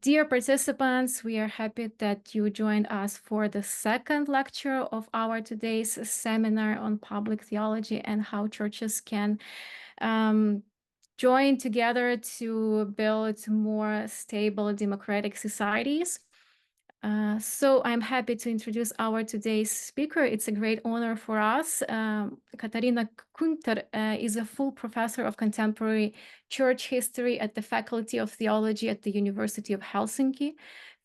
Dear participants, we are happy that you joined us for the second lecture of our today's seminar on public theology and how churches can join together to build more stable democratic societies. So I'm happy to introduce our today's speaker. It's a great honor for us. Katharina Kunter is a full professor of contemporary church history at the Faculty of Theology at the University of Helsinki,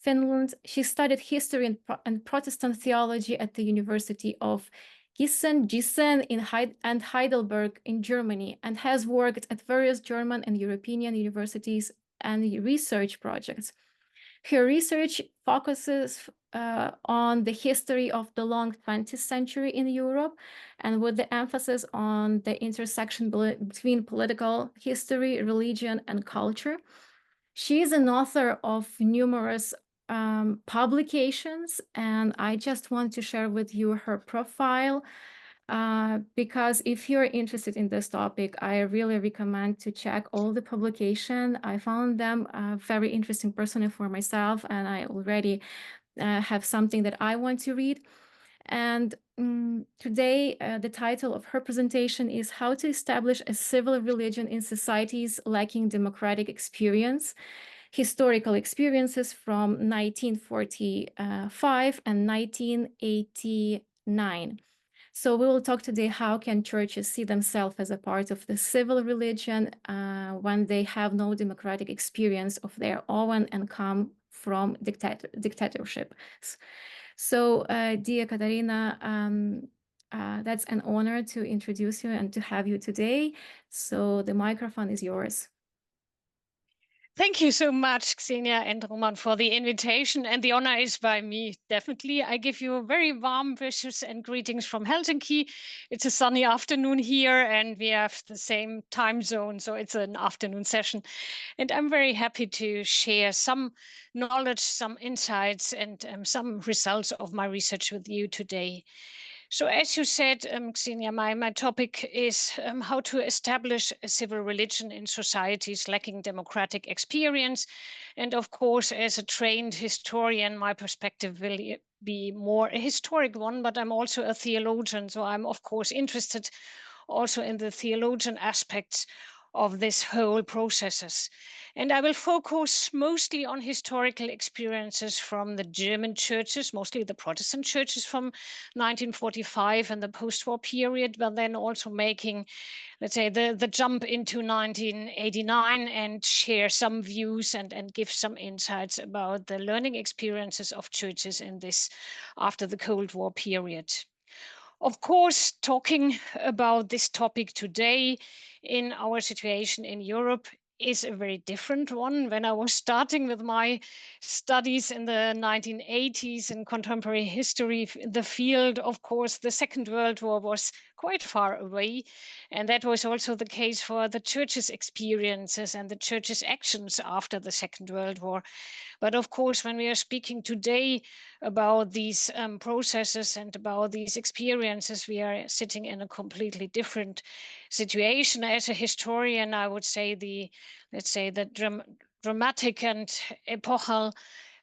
Finland. She studied history and Protestant theology at the University of Giessen and Heidelberg in Germany, and has worked at various German and European universities and research projects. Her research focuses on the history of the long 20th century in Europe, and with the emphasis on the intersection between political history, religion, and culture. She is an author of numerous publications, and I just want to share with you her profile. Because if you're interested in this topic, I really recommend to check all the publication. I found them very interesting personally for myself, and I already have something that I want to read. And today, the title of her presentation is How to Establish a Civil Religion in Societies Lacking Democratic Experience, Historical Experiences from 1945 and 1989. So we will talk today how can churches see themselves as a part of the civil religion when they have no democratic experience of their own and come from dictatorship. So dear Katharina, that's an honor to introduce you and to have you today. So the microphone is yours. Thank you so much, Xenia and Roman, for the invitation, and the honor is by me, definitely. I give you very warm wishes and greetings from Helsinki. It's a sunny afternoon here, and we have the same time zone, so it's an afternoon session. And I'm very happy to share some knowledge, some insights, and some results of my research with you today. So as you said, Xenia, my topic is how to establish a civil religion in societies lacking democratic experience. And of course, as a trained historian, my perspective will be more a historic one, but I'm also a theologian. So I'm, of course, interested also in the theologian aspects of this whole processes. And I will focus mostly on historical experiences from the German churches, mostly the Protestant churches from 1945 and the post-war period, but then also making, let's say, the jump into 1989 and share some views and give some insights about the learning experiences of churches in this after the Cold War period. Of course, talking about this topic today in our situation in Europe is a very different one. When I was starting with my studies in the 1980s in contemporary history, the field, of course, the Second World War was quite far away. And that was also the case for the church's experiences and the church's actions after the Second World War. But of course, when we are speaking today about these processes and about these experiences, we are sitting in a completely different situation. As a historian, I would say let's say the dramatic and epochal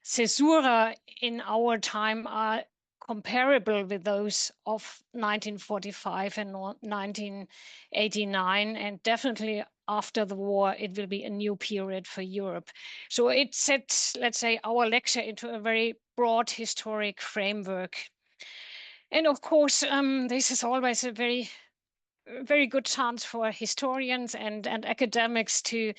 caesura in our time are comparable with those of 1945 and 1989, and definitely after the war, it will be a new period for Europe. So it sets, let's say, our lecture into a very broad historic framework. And of course, this is always a very good chance for historians and academics to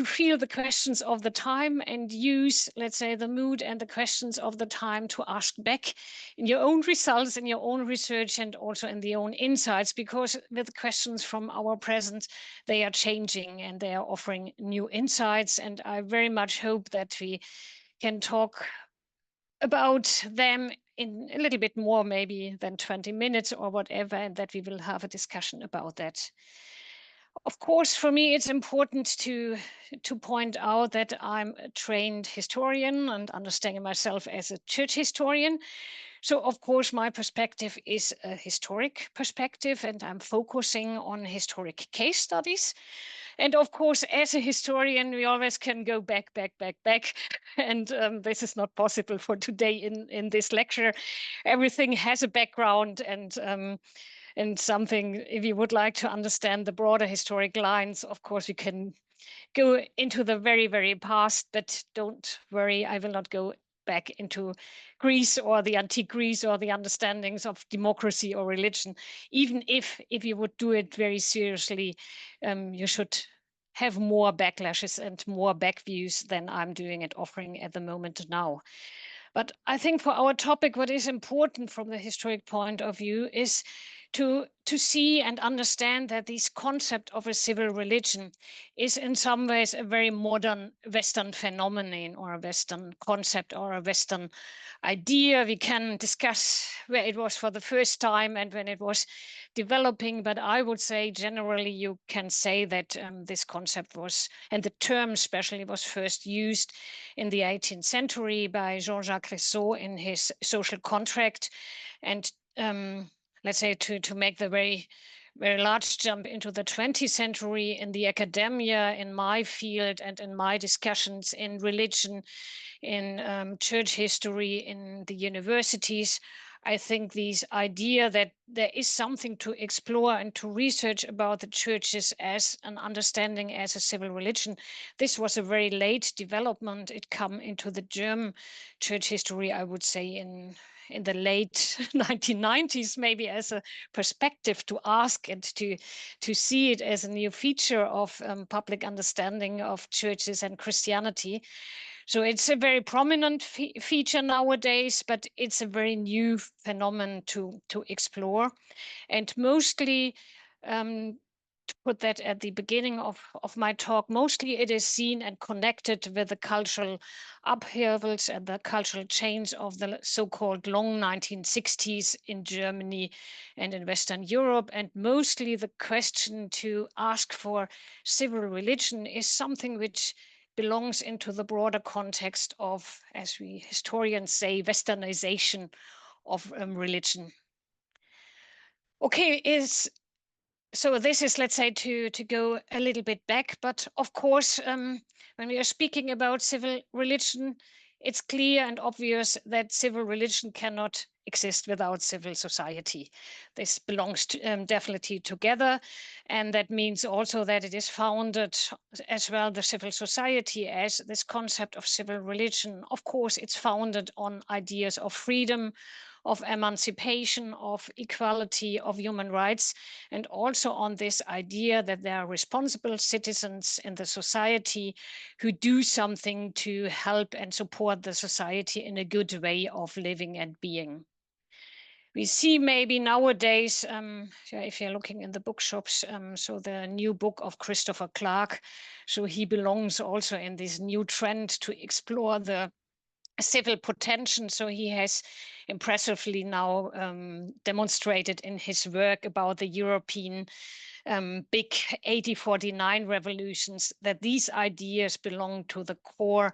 feel the questions of the time and use, let's say, the mood and the questions of the time to ask back in your own results, in your own research, and also in the own insights, because with the questions from our present, they are changing and they are offering new insights. And I very much hope that we can talk about them in a little bit more, maybe than 20 minutes or whatever, and that we will have a discussion about that. Of course, for me, it's important to point out that I'm a trained historian and understanding myself as a church historian. So, of course, my perspective is a historic perspective, and I'm focusing on historic case studies. And of course, as a historian, we always can go back. And this is not possible for today in this lecture. Everything has a background and something, if you would like to understand the broader historic lines, of course, you can go into the very, very past, but don't worry, I will not go back into Greece or the antique Greece or the understandings of democracy or religion. Even if you would do it very seriously, you should have more backlashes and more back views than I'm doing and offering at the moment now. But I think for our topic, what is important from the historic point of view is to see and understand that this concept of a civil religion is in some ways a very modern Western phenomenon or a Western concept or a Western idea. We can discuss where it was for the first time and when it was developing, but I would say generally you can say that this concept was, and the term especially, was first used in the 18th century by Jean-Jacques Rousseau in his Social Contract. And let's say to make the very large jump into the 20th century in the academia, in my field and in my discussions in religion, in church history, in the universities, I think this idea that there is something to explore and to research about the churches as an understanding as a civil religion, this was a very late development. It came into the German church history, I would say, in the late 1990s, maybe, as a perspective to ask and to see it as a new feature of public understanding of churches and Christianity. So it's a very prominent feature nowadays, but it's a very new phenomenon to explore. And mostly, to put that at the beginning of my talk, mostly it is seen and connected with the cultural upheavals and the cultural change of the so-called long 1960s in Germany and in Western Europe. And mostly the question to ask for civil religion is something which belongs into the broader context of, as we historians say, westernization of religion. Okay, so this is, let's say, to go a little bit back, but of course, when we are speaking about civil religion, it's clear and obvious that civil religion cannot exist without civil society. This belongs to, definitely together, and that means also that it is founded as well, the civil society, as this concept of civil religion. Of course, it's founded on ideas of freedom, of emancipation, of equality, of human rights, and also on this idea that there are responsible citizens in the society who do something to help and support the society in a good way of living and being. We see maybe nowadays, if you're looking in the bookshops, so the new book of Christopher Clark, so he belongs also in this new trend to explore the civil potential. So he has impressively now demonstrated in his work about the European big 1849 revolutions that these ideas belong to the core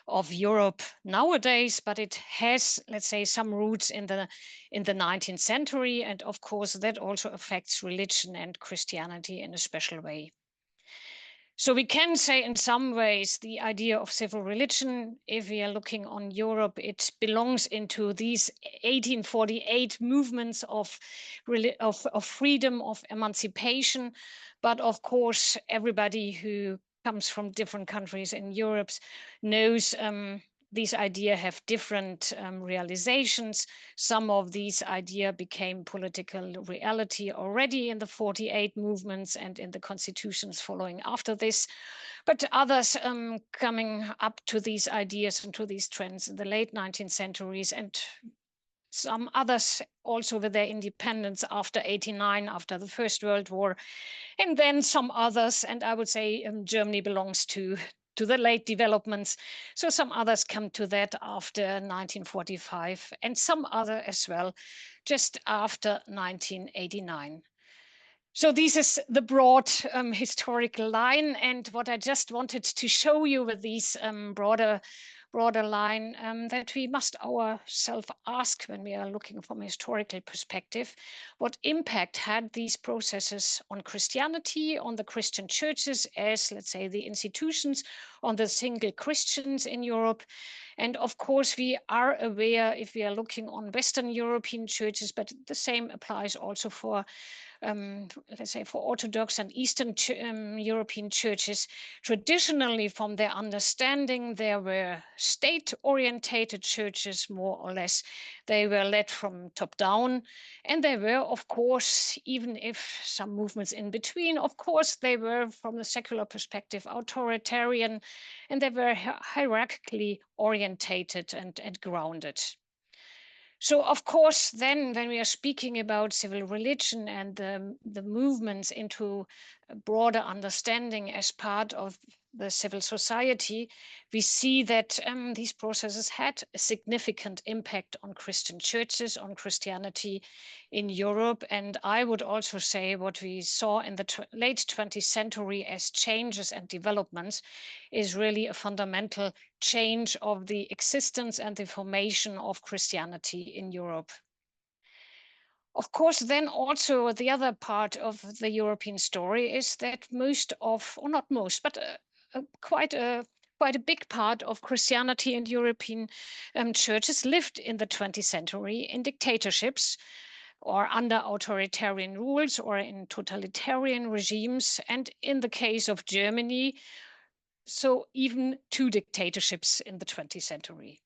of Europe nowadays, but it has, let's say, some roots in the 19th century, and of course that also affects religion and Christianity in a special way. So we can say in some ways the idea of civil religion, if we are looking on Europe, it belongs into these 1848 movements of freedom, of emancipation. But of course, everybody who comes from different countries in Europe knows these ideas have different realizations. Some of these ideas became political reality already in the 48 movements and in the constitutions following after this. But others coming up to these ideas and to these trends in the late 19th centuries, and some others also with their independence after 89, after the First World War, and then some others, and I would say Germany belongs to the late developments. So some others come to that after 1945, and some other as well, just after 1989. So this is the broad historical line, and what I just wanted to show you with these broader broader line that we must ourselves ask when we are looking from a historical perspective, what impact had these processes on Christianity, on the Christian churches as, let's say, the institutions, on the single Christians in Europe. And of course, we are aware if we are looking on Western European churches, but the same applies also for let's say, for Orthodox and Eastern European churches. Traditionally, from their understanding, there were state-orientated churches, more or less. They were led from top down, and they were, of course, even if some movements in between, of course, they were, from the secular perspective, authoritarian, and they were hierarchically orientated and grounded. So, of course, then when we are speaking about civil religion and the movements into a broader understanding as part of the civil society, we see that these processes had a significant impact on Christian churches, on Christianity in Europe. And I would also say what we saw in the late 20th century as changes and developments is really a fundamental change of the existence and the formation of Christianity in Europe. Of course, then also the other part of the European story is that most of, or not most, but quite a big part of Christianity and European churches lived in the 20th century in dictatorships or under authoritarian rules or in totalitarian regimes. And in the case of Germany, so even 2 dictatorships in the 20th century.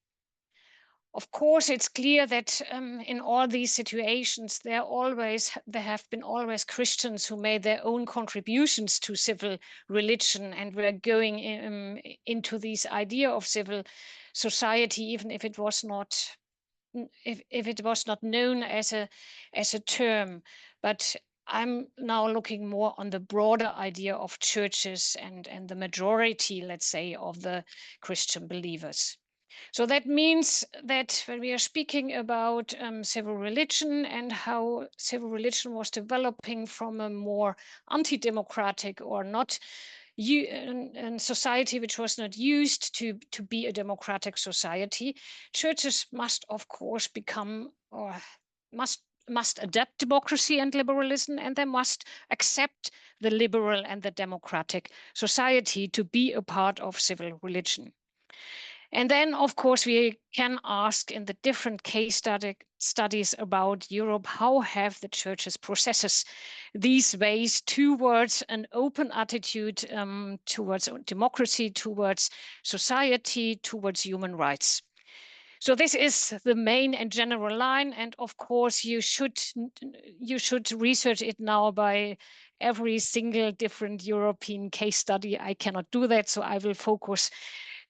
Of course, it's clear that in all these situations, there have been always Christians who made their own contributions to civil religion and were going into this idea of civil society, even if it was not known as a term. But I'm now looking more on the broader idea of churches and the majority, let's say, of the Christian believers. So that means that when we are speaking about civil religion and how civil religion was developing from a more anti-democratic or not a society which was not used to be a democratic society, churches must, of course, become or must adapt democracy and liberalism, and they must accept the liberal and the democratic society to be a part of civil religion. And then, of course, we can ask in the different case studies about Europe, how have the churches processes these ways towards an open attitude towards democracy, towards society, towards human rights. So this is the main and general line. And of course, you should research it now by every single different European case study. I cannot do that, so I will focus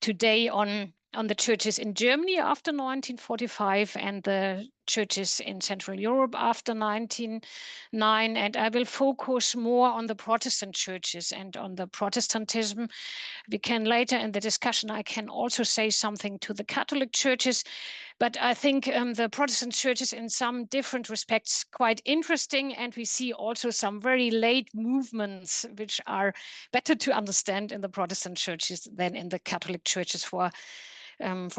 today on the churches in Germany after 1945 and the churches in Central Europe after 1909. And I will focus more on the Protestant churches and on the Protestantism. We can later in the discussion, I can also say something to the Catholic churches. But I think the Protestant churches in some different respects quite interesting. And we see also some very late movements which are better to understand in the Protestant churches than in the Catholic churches, for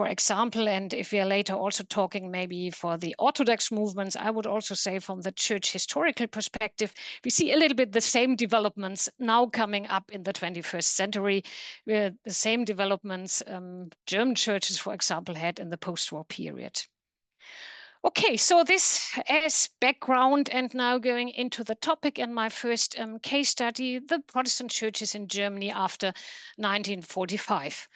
example. And if we are later also talking maybe for the Orthodox movements, I would also say from the church historical perspective, we see a little bit the same developments now coming up in the 21st century, where the same developments German churches, for example, had in the post-war period. Okay, so this as background, and now going into the topic and my first case study, the Protestant churches in Germany after 1945.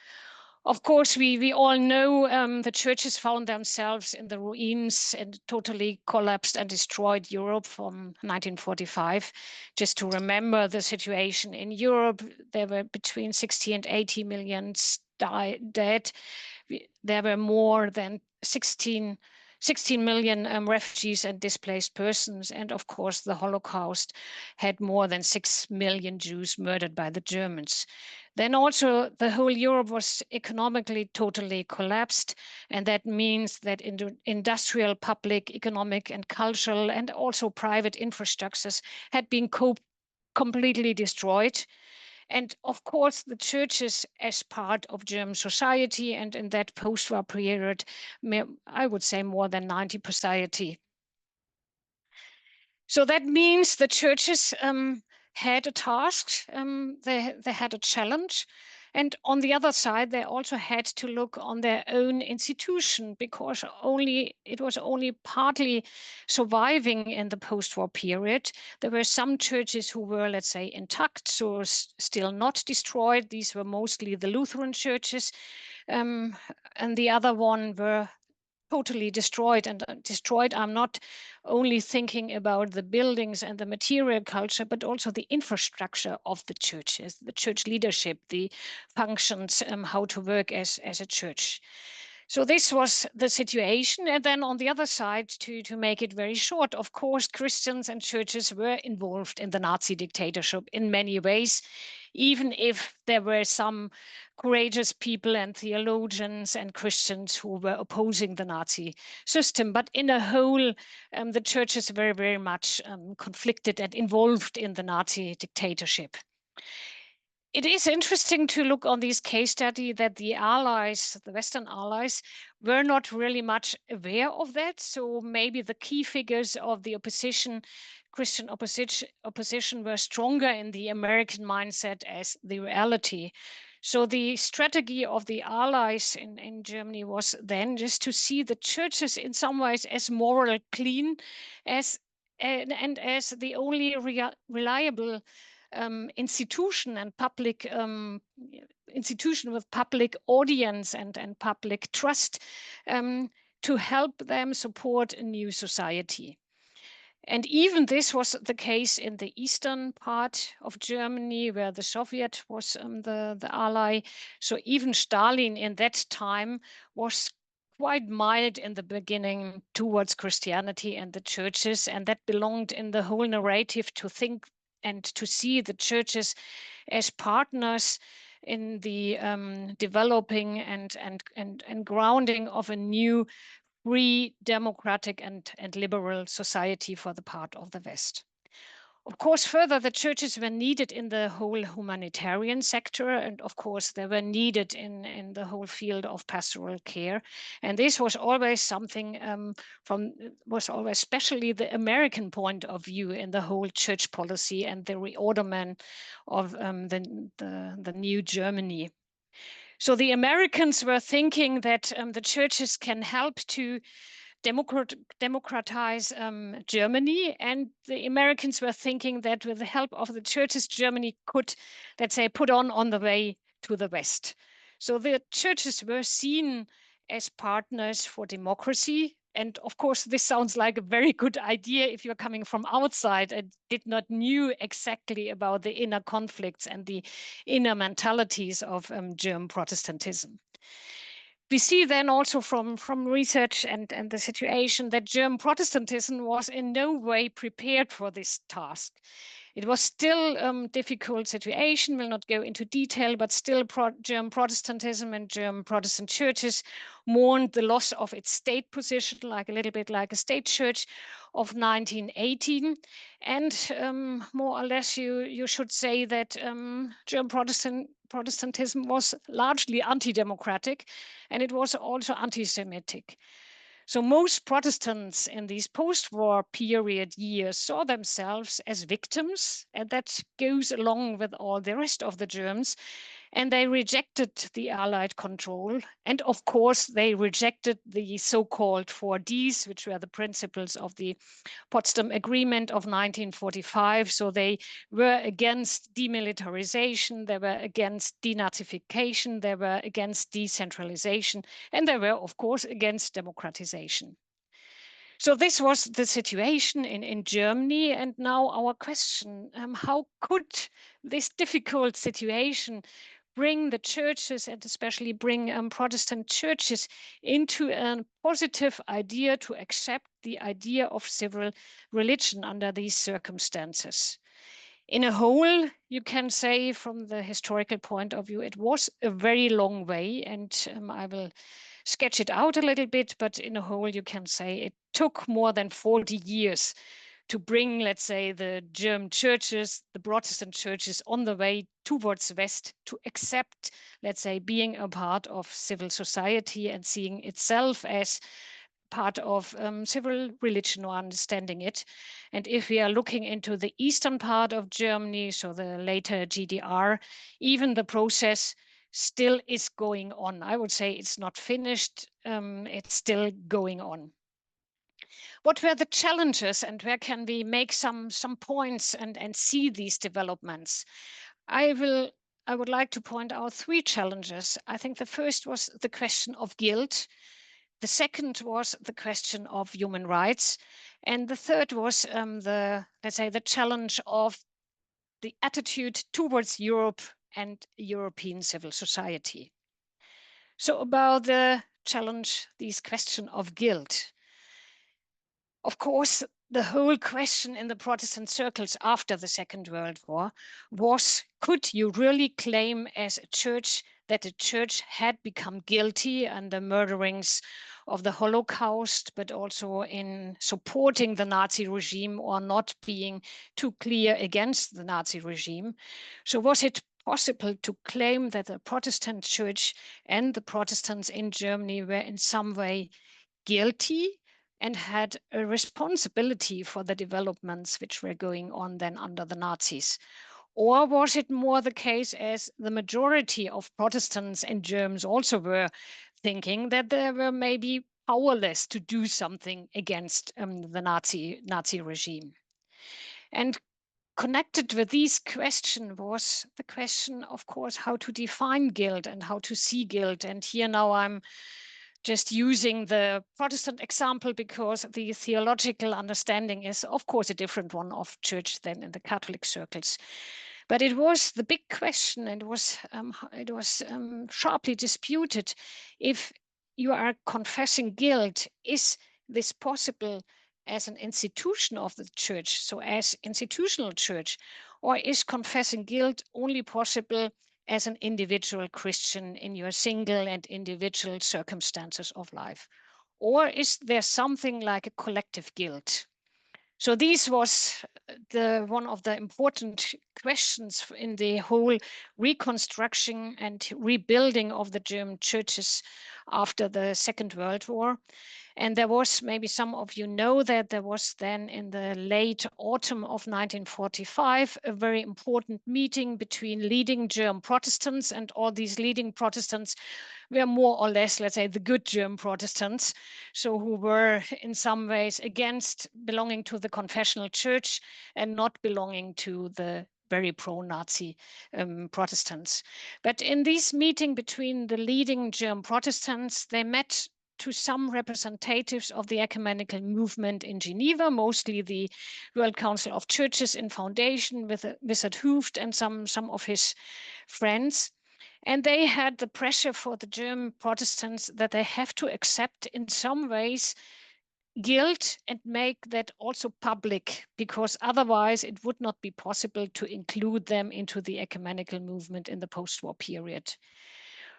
Of course, we all know the churches found themselves in the ruins and totally collapsed and destroyed Europe from 1945. Just to remember the situation in Europe, there were between 60 and 80 million dead. There were more than 16 million refugees and displaced persons. And of course, the Holocaust had more than 6 million Jews murdered by the Germans. Then also the whole Europe was economically totally collapsed. And that means that industrial, public, economic and cultural and also private infrastructures had been completely destroyed. And of course, the churches as part of German society, and in that post-war period, I would say more than 90%. So that means the churches had a task, they had a challenge. And on the other side, they also had to look on their own institution, because it was only partly surviving in the post-war period. There were some churches who were, let's say, intact, so still not destroyed. These were mostly the Lutheran churches, and the other one were totally destroyed. And destroyed, I'm not only thinking about the buildings and the material culture, but also the infrastructure of the churches, the church leadership, the functions, how to work as a church. So this was the situation. And then on the other side, to make it very short, of course, Christians and churches were involved in the Nazi dictatorship in many ways, even if there were some courageous people and theologians and Christians who were opposing the Nazi system. But in a whole, the churches were very much conflicted and involved in the Nazi dictatorship. It is interesting to look on this case study that the allies, the Western allies, were not really much aware of that. So maybe the key figures of the opposition, Christian opposition, were stronger in the American mindset as the reality. So the strategy of the allies in Germany was then just to see the churches in some ways as moral clean, and as the only reliable institution and public institution with public audience and public trust, to help them support a new society. And even this was the case in the eastern part of Germany, where the Soviet was the ally. So even Stalin in that time was quite mild in the beginning towards Christianity and the churches, and that belonged in the whole narrative to think and to see the churches as partners in the developing and grounding of a new free, democratic and liberal society for the part of the West. Of course, further, the churches were needed in the whole humanitarian sector, and of course, they were needed in the whole field of pastoral care. And this was always something was always especially the American point of view in the whole church policy and the reorderment of the new Germany. So the Americans were thinking that the churches can help to democratize Germany, and the Americans were thinking that with the help of the churches, Germany could, let's say, put on the way to the West. So the churches were seen as partners for democracy. And of course, this sounds like a very good idea if you're coming from outside and did not knew exactly about the inner conflicts and the inner mentalities of German Protestantism. We see then also from research and the situation that German Protestantism was in no way prepared for this task. It was still a difficult situation, will not go into detail, but still German Protestantism and German Protestant churches mourned the loss of its state position, like a little bit like a state church of 1918. And more or less, you should say that German Protestantism was largely anti-democratic, and it was also anti-Semitic. So most Protestants in these post-war period years saw themselves as victims, and that goes along with all the rest of the Germans. And they rejected the Allied control. And of course, they rejected the so-called 4Ds, which were the principles of the Potsdam Agreement of 1945. So they were against demilitarization, they were against denazification, they were against decentralization, and they were, of course, against democratization. So this was the situation in Germany. And now our question, how could this difficult situation bring the churches, and especially bring Protestant churches, into a positive idea to accept the idea of civil religion under these circumstances? In a whole, you can say from the historical point of view, it was a very long way, and I will sketch it out a little bit, but in a whole, you can say it took more than 40 years to bring, let's say, the German churches, the Protestant churches on the way towards the West to accept, let's say, being a part of civil society and seeing itself as part of civil religion or understanding it. And if we are looking into the eastern part of Germany, so the later GDR, even the process still is going on. I would say it's not finished, it's still going on. What were the challenges and where can we make some points and see these developments? I would like to point out 3 challenges. I think the first was the question of guilt. The second was the question of human rights. And the third was let's say, the challenge of the attitude towards Europe and European civil society. So about the challenge, this question of guilt. Of course, the whole question in the Protestant circles after the Second World War was, could you really claim as a church that the church had become guilty under murderings of the Holocaust, but also in supporting the Nazi regime or not being too clear against the Nazi regime? So was it possible to claim that the Protestant church and the Protestants in Germany were in some way guilty and had a responsibility for the developments which were going on then under the Nazis? Or was it more the case, as the majority of Protestants and Germans also were thinking, that they were maybe powerless to do something against the Nazi regime? And connected with these questions was the question, of course, how to define guilt and how to see guilt. And here now I'm just using the Protestant example because the theological understanding is, of course, a different one of church than in the Catholic circles. But it was the big question, and it was sharply disputed. If you are confessing guilt, is this possible as an institution of the church, so as institutional church, or is confessing guilt only possible as an individual Christian in your single and individual circumstances of life? Or is there something like a collective guilt? So this was one of the important questions in the whole reconstruction and rebuilding of the German churches after the Second World War. And there was, maybe some of you know, that there was then in the late autumn of 1945, a very important meeting between leading German Protestants, and all these leading Protestants were more or less, let's say, the good German Protestants, so who were in some ways against belonging to the confessional church and not belonging to the very pro-Nazi Protestants. But in this meeting between the leading German Protestants, they met to some representatives of the ecumenical movement in Geneva, mostly the World Council of Churches in Foundation with Wizard Hooft and some of his friends. And they had the pressure for the German Protestants that they have to accept in some ways guilt and make that also public, because otherwise it would not be possible to include them into the ecumenical movement in the post-war period.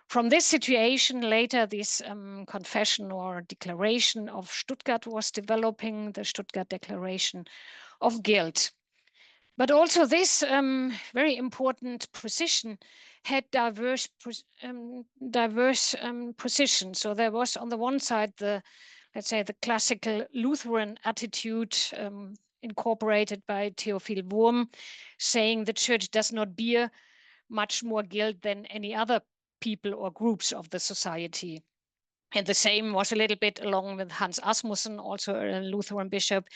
From this situation, later this confession or declaration of Stuttgart was developing, the Stuttgart Declaration of Guilt. But also this very important position had diverse positions. So there was on the one side the, let's say, the classical Lutheran attitude incorporated by Theophil Wurm, saying the church does not bear much more guilt than any other people or groups of the society. And the same was a little bit along with Hans Asmussen, also a Lutheran bishop,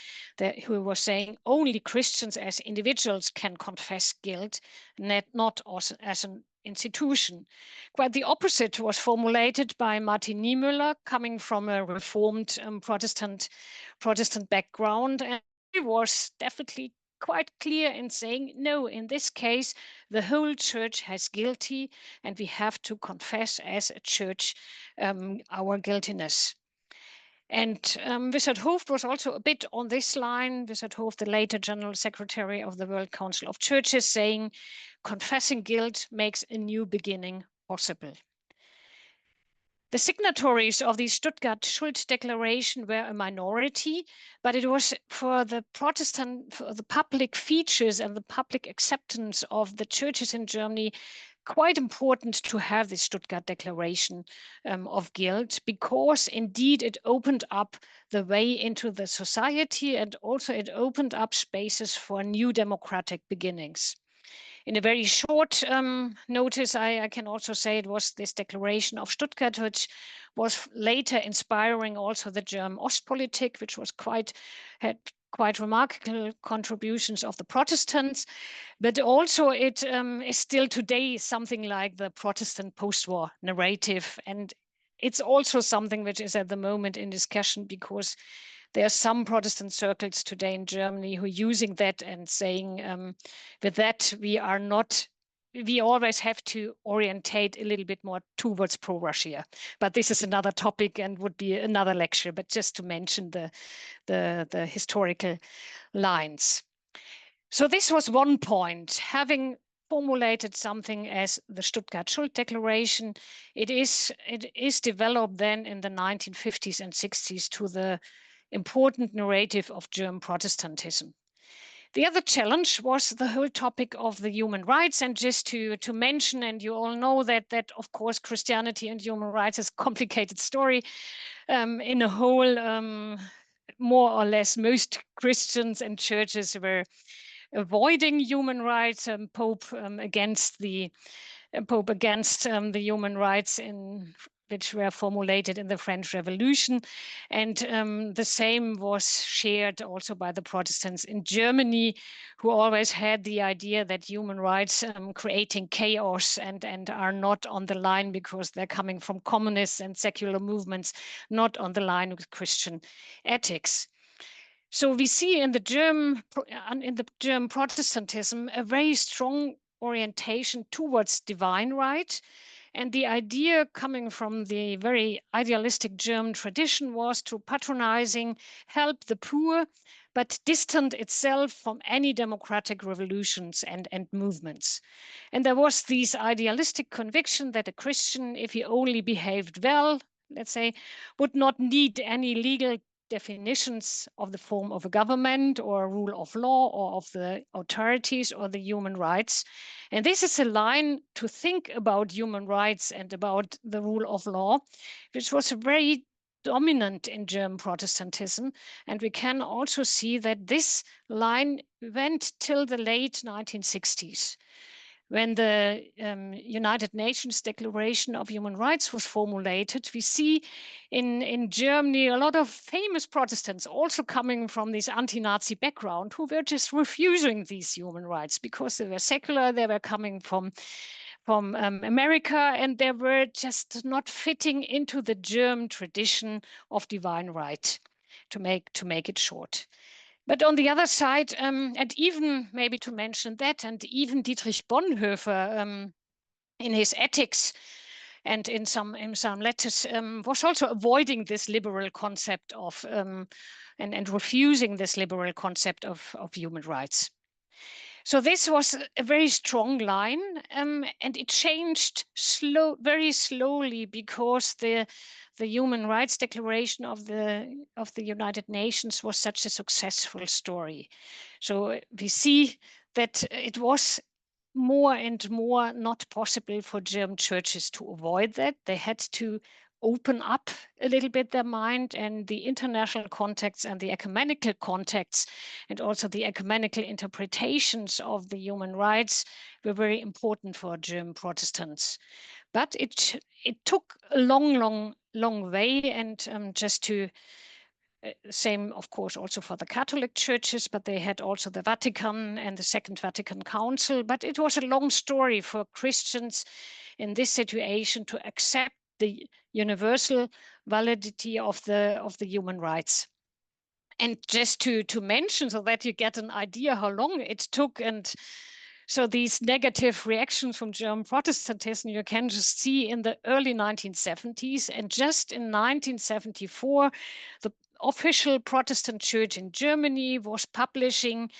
who was saying only Christians as individuals can confess guilt, not as an institution. Quite the opposite was formulated by Martin Niemöller, coming from a Reformed Protestant background, and he was definitely quite clear in saying, no, in this case, the whole church has guilty, and we have to confess as a church our guiltiness. And Wizard Hooft was also a bit on this line. Wizard Hooft, the later General Secretary of the World Council of Churches, saying, confessing guilt makes a new beginning possible. The signatories of the Stuttgart-Schuld Declaration were a minority, but it was for the public features and the public acceptance of the churches in Germany quite important to have the Stuttgart Declaration of Guilt, because indeed it opened up the way into the society, and also it opened up spaces for new democratic beginnings. In a very short notice, I can also say it was this Declaration of Stuttgart, which was later inspiring also the German Ostpolitik, which had quite remarkable contributions of the Protestants, but also it is still today something like the Protestant post-war narrative. And it's also something which is at the moment in discussion, because there are some Protestant circles today in Germany who are using that and saying with that we always have to orientate a little bit more towards pro-Russia. But this is another topic and would be another lecture, but just to mention the historical lines. So this was one point. Having formulated something as the Stuttgart-Schuld Declaration, it is developed then in the 1950s and 60s to the important narrative of German Protestantism. The other challenge was the whole topic of the human rights. And just to mention, and you all know that of course Christianity and human rights is a complicated story. In a whole, more or less most Christians and churches were avoiding human rights. Pope against the human rights which were formulated in the French Revolution. And the same was shared also by the Protestants in Germany, who always had the idea that human rights creating chaos and are not on the line because they're coming from communists and secular movements, not on the line with Christian ethics. So we see in the German Protestantism a very strong orientation towards divine right. And the idea coming from the very idealistic German tradition was to patronizing, help the poor, but distant itself from any democratic revolutions and movements. And there was this idealistic conviction that a Christian, if he only behaved well, let's say, would not need any legal definitions of the form of a government or rule of law or of the authorities or the human rights. And this is a line to think about human rights and about the rule of law, which was very dominant in German Protestantism. And we can also see that this line went till the late 1960s. When the United Nations Declaration of Human Rights was formulated, we see in Germany a lot of famous Protestants also coming from this anti-Nazi background who were just refusing these human rights because they were secular, they were coming from America, and they were just not fitting into the German tradition of divine right, to make it short. But on the other side, and even maybe to mention that, and even Dietrich Bonhoeffer in his Ethics and in some letters was also avoiding this liberal concept of and refusing this liberal concept of human rights. So this was a very strong line, and it changed very slowly, because the Human Rights Declaration of the United Nations was such a successful story. So we see that it was more and more not possible for German churches to avoid that. They had to open up a little bit their mind, and the international contexts and the ecumenical contexts and also the ecumenical interpretations of the human rights were very important for German Protestants. But it took a long way, and just to same, of course, also for the Catholic churches, but they had also the Vatican and the Second Vatican Council. But it was a long story for Christians in this situation to accept the universal validity of the human rights. And just to mention, so that you get an idea how long it took, and so these negative reactions from German Protestantism, you can just see in the early 1970s. And just in 1974, the official Protestant church in Germany was publishing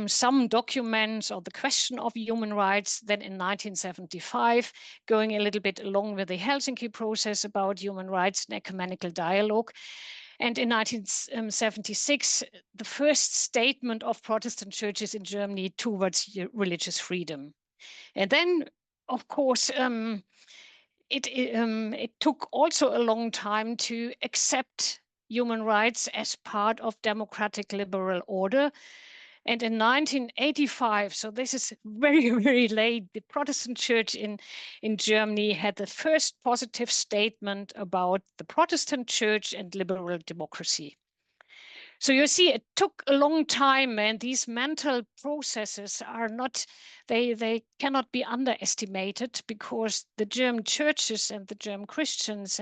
some documents on the question of human rights. Then in 1975, going a little bit along with the Helsinki process about human rights and ecumenical dialogue. And in 1976, the first statement of Protestant churches in Germany towards religious freedom. And then, of course, it took also a long time to accept human rights as part of democratic liberal order. And in 1985, so this is very, very late, the Protestant church in Germany had the first positive statement about the Protestant church and liberal democracy. So you see, it took a long time, and these mental processes are not, they cannot be underestimated, because the German churches and the German Christians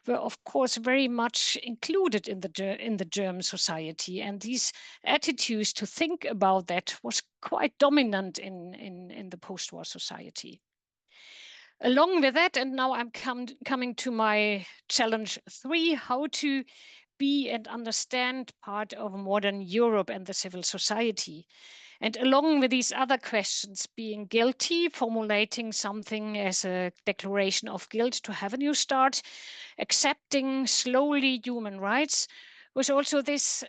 were, of course, very much included in the German society. And these attitudes to think about that was quite dominant in the post-war society. Along with that, and now I'm coming to my challenge 3, how to be and understand part of modern Europe and the civil society. And along with these other questions, being guilty, formulating something as a declaration of guilt to have a new start, accepting slowly human rights, was also this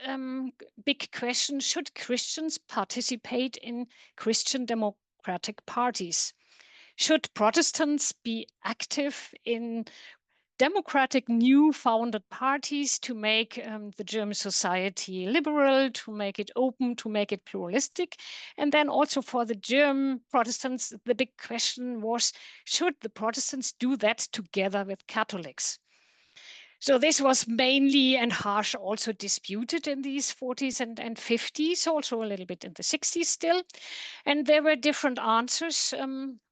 big question: should Christians participate in Christian democratic parties? Should Protestants be active in democratic new founded parties to make the German society liberal, to make it open, to make it pluralistic? And then also for the German Protestants, the big question was, should the Protestants do that together with Catholics? So this was mainly and harsh also disputed in these 40s and 50s, also a little bit in the 60s still. And there were different answers.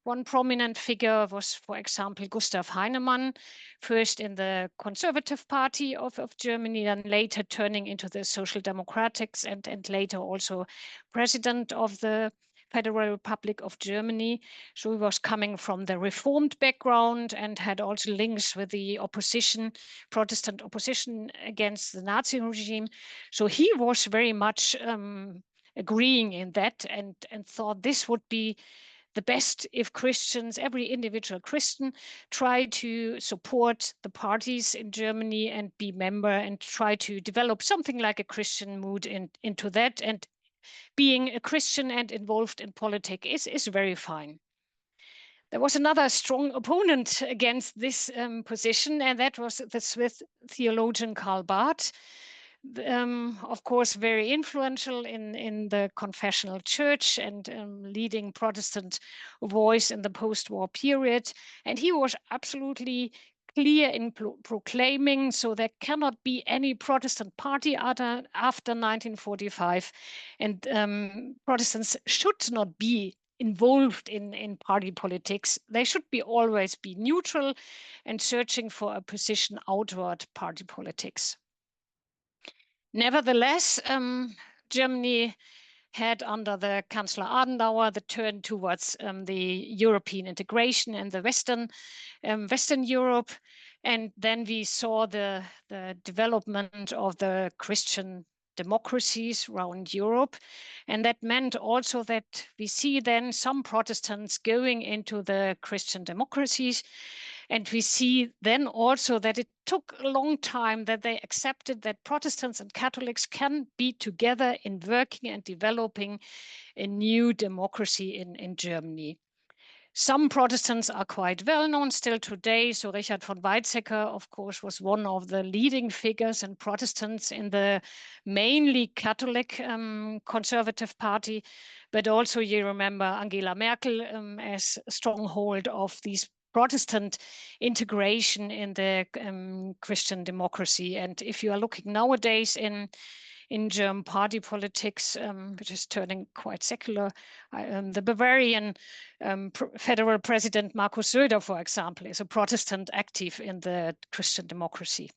One prominent figure was, for example, Gustav Heinemann, first in the Conservative Party of Germany, and later turning into the Social Democrats, and later also president of the Federal Republic of Germany. So he was coming from the Reformed background and had also links with the opposition, Protestant opposition against the Nazi regime. So he was very much agreeing in that, and thought this would be the best if Christians, every individual Christian, try to support the parties in Germany and be member and try to develop something like a Christian mood into that. And being a Christian and involved in politics is very fine. There was another strong opponent against this position, and that was the Swiss theologian Karl Barth. Of course, very influential in the confessional church and leading Protestant voice in the post-war period. And he was absolutely clear in proclaiming, so there cannot be any Protestant party after 1945, and Protestants should not be involved in party politics. They should always be neutral and searching for a position outward party politics. Nevertheless, Germany had, under the Chancellor Adenauer, the turn towards the European integration and the Western Europe. And then we saw the development of the Christian democracies around Europe. And that meant also that we see then some Protestants going into the Christian democracies. And we see then also that it took a long time that they accepted that Protestants and Catholics can be together in working and developing a new democracy in Germany. Some Protestants are quite well known still today. So Richard von Weizsäcker, of course, was one of the leading figures and Protestants in the mainly Catholic Conservative Party. But also you remember Angela Merkel as a stronghold of these Protestant integration in the Christian democracy. And if you are looking nowadays in German party politics, which is turning quite secular, the Bavarian federal president Markus Söder, for example, is a Protestant active in the Christian democracy.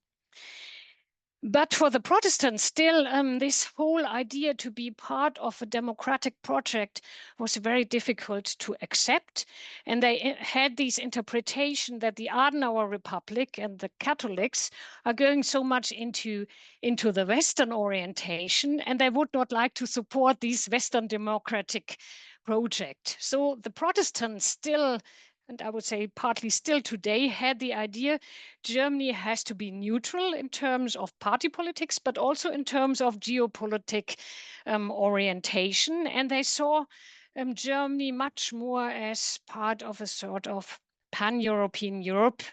But for the Protestants, still, this whole idea to be part of a democratic project was very difficult to accept. And they had this interpretation that the Adenauer Republic and the Catholics are going so much into the Western orientation, and they would not like to support this Western democratic project. So the Protestants still, and I would say partly still today, had the idea Germany has to be neutral in terms of party politics, but also in terms of geopolitical orientation. And they saw Germany much more as part of a sort of pan-European Europe.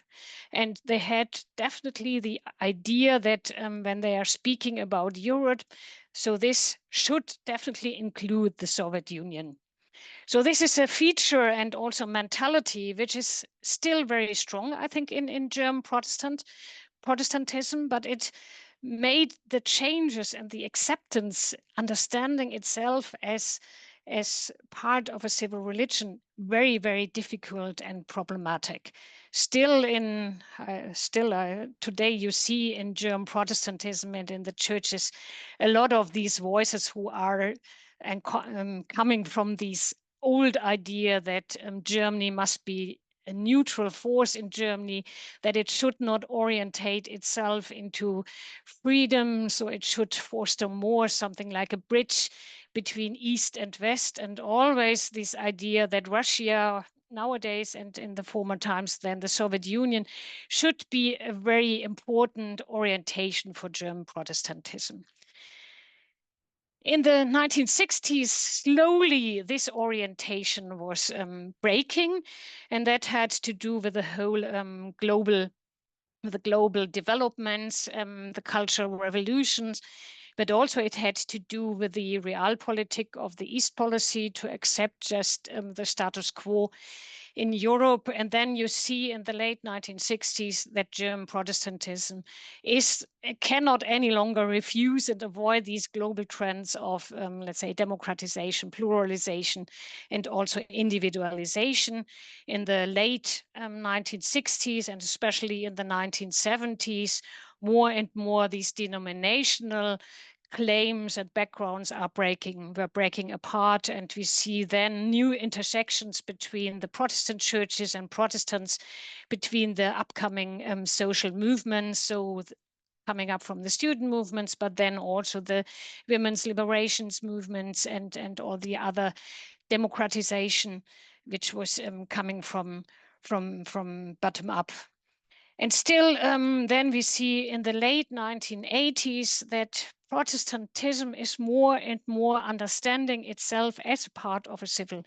And they had definitely the idea that when they are speaking about Europe, so this should definitely include the Soviet Union. So this is a feature and also mentality which is still very strong, I think, in German Protestantism, but it made the changes and the acceptance, understanding itself as part of a civil religion, very, very difficult and problematic. Still today you see in German Protestantism and in the churches a lot of these voices who are coming from these old idea that Germany must be a neutral force in Germany, that it should not orientate itself into freedom, so it should foster more something like a bridge between East and West, and always this idea that Russia nowadays and in the former times then the Soviet Union should be a very important orientation for German Protestantism. In the 1960s, slowly this orientation was breaking, and that had to do with the whole global developments, the cultural revolutions, but also it had to do with the realpolitik of the East policy to accept just the status quo in Europe. And then you see in the late 1960s that German Protestantism cannot any longer refuse and avoid these global trends of, let's say, democratization, pluralization, and also individualization. In the late 1960s and especially in the 1970s, more and more these denominational claims and backgrounds were breaking apart, and we see then new intersections between the Protestant churches and Protestants, between the upcoming social movements, so coming up from the student movements, but then also the women's liberations movements and all the other democratization, which was coming from bottom up. And still, then we see in the late 1980s that Protestantism is more and more understanding itself as a part of a civil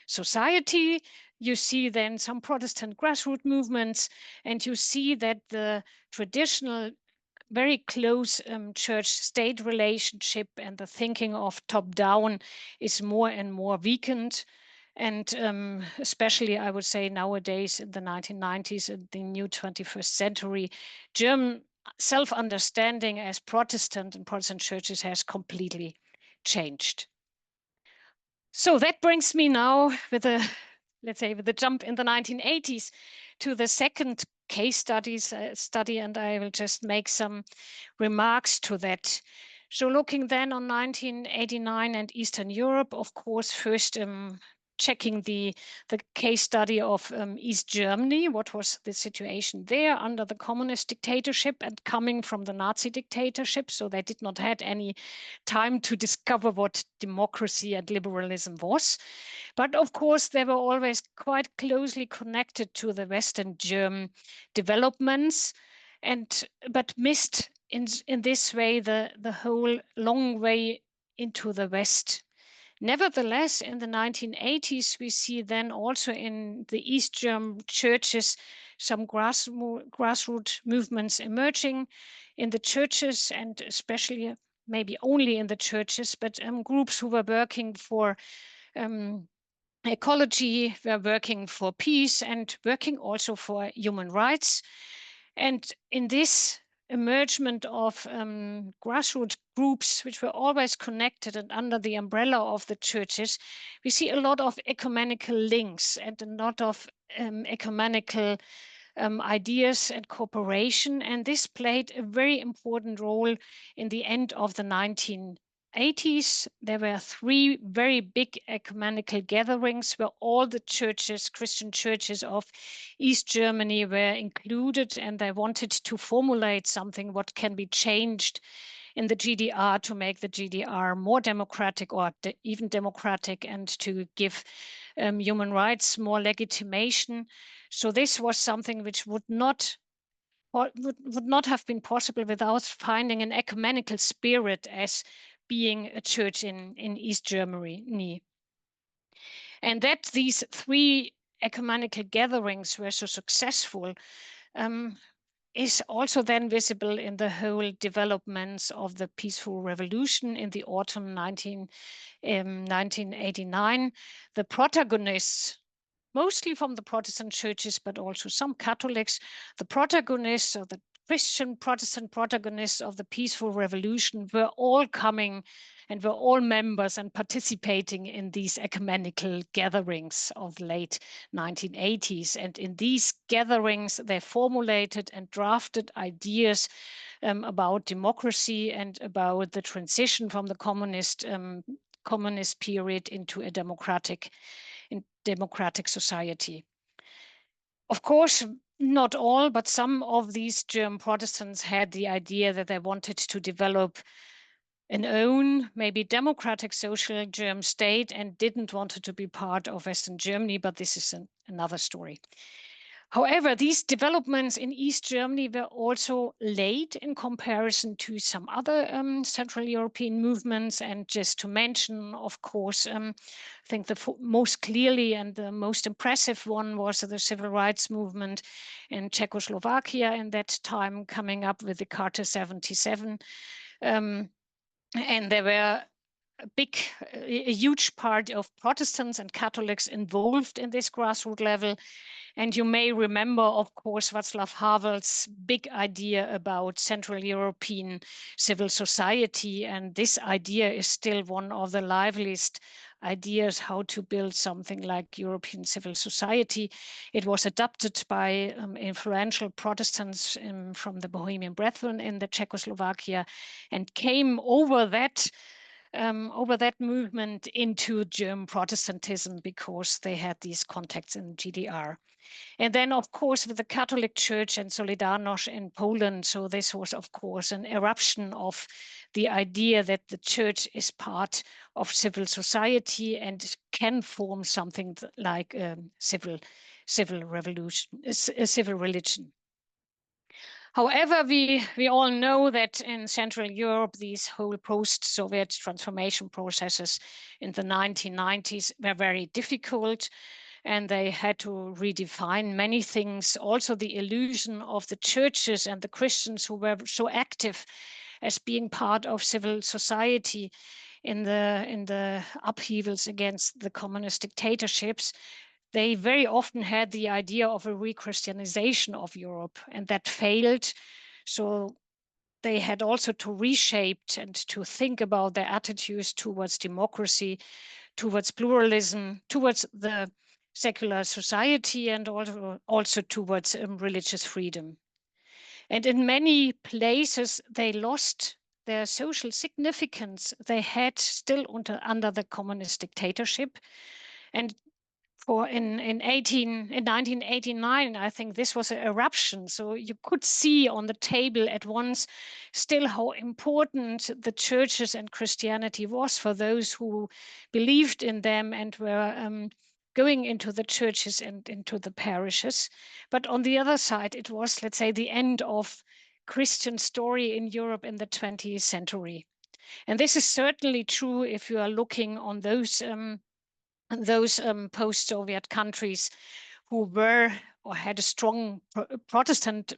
society. You see then some Protestant grassroots movements, and you see that the traditional very close church-state relationship and the thinking of top-down is more and more weakened. And especially, I would say nowadays in the 1990s and the new 21st century, German self-understanding as Protestant and Protestant churches has completely changed. So that brings me now with a, let's say, with the jump in the 1980s to the second case study, and I will just make some remarks to that. So looking then on 1989 and Eastern Europe, of course, first checking the case study of East Germany, what was the situation there under the communist dictatorship and coming from the Nazi dictatorship. So they did not have any time to discover what democracy and liberalism was. But of course, they were always quite closely connected to the Western German developments, but missed in this way the whole long way into the West. Nevertheless, in the 1980s, we see then also in the East German churches some grassroots movements emerging in the churches, and especially maybe only in the churches, but groups who were working for ecology, were working for peace, and working also for human rights. And in this emergement of grassroots groups, which were always connected and under the umbrella of the churches, we see a lot of ecumenical links and a lot of ecumenical ideas and cooperation. And this played a very important role in the end of the 1980s. There were 3 very big ecumenical gatherings where all the churches, Christian churches of East Germany were included, and they wanted to formulate something what can be changed in the GDR to make the GDR more democratic or even democratic, and to give human rights more legitimation. So this was something which would not have been possible without finding an ecumenical spirit as being a church in East Germany. And that these 3 ecumenical gatherings were so successful is also then visible in the whole developments of the peaceful revolution in the autumn 1989. The protagonists, mostly from the Protestant churches, but also some Catholics, the protagonists or the Christian Protestant protagonists of the peaceful revolution were all coming and were all members and participating in these ecumenical gatherings of the late 1980s. And in these gatherings, they formulated and drafted ideas about democracy and about the transition from the communist period into a democratic society. Of course, not all, but some of these German Protestants had the idea that they wanted to develop an own, maybe democratic social German state and didn't want it to be part of Western Germany, but this is another story. However, these developments in East Germany were also late in comparison to some other Central European movements. And just to mention, of course, I think the most clearly and the most impressive one was the civil rights movement in Czechoslovakia in that time, coming up with the Charter 77. And there were a huge part of Protestants and Catholics involved in this grassroots level. And you may remember, of course, Václav Havel's big idea about Central European civil society. And this idea is still one of the liveliest ideas how to build something like European civil society. It was adopted by influential Protestants from the Bohemian Brethren in the Czechoslovakia, and came over that movement into German Protestantism because they had these contacts in GDR. And then, of course, with the Catholic Church and Solidarność in Poland. So this was, of course, an eruption of the idea that the church is part of civil society and can form something like a civil religion. However, we all know that in Central Europe, these whole post-Soviet transformation processes in the 1990s were very difficult, and they had to redefine many things. Also, the illusion of the churches and the Christians who were so active as being part of civil society in the upheavals against the communist dictatorships. They very often had the idea of a re-Christianization of Europe, and that failed. So they had also to reshape and to think about their attitudes towards democracy, towards pluralism, towards the secular society, and also towards religious freedom. And in many places, they lost their social significance they had still under the communist dictatorship. And in 1989, I think this was an eruption. So you could see on the table at once still how important the churches and Christianity was for those who believed in them and were going into the churches and into the parishes. But on the other side, it was, let's say, the end of Christian story in Europe in the 20th century. And this is certainly true if you are looking on those post-Soviet countries who were or had a strong Protestant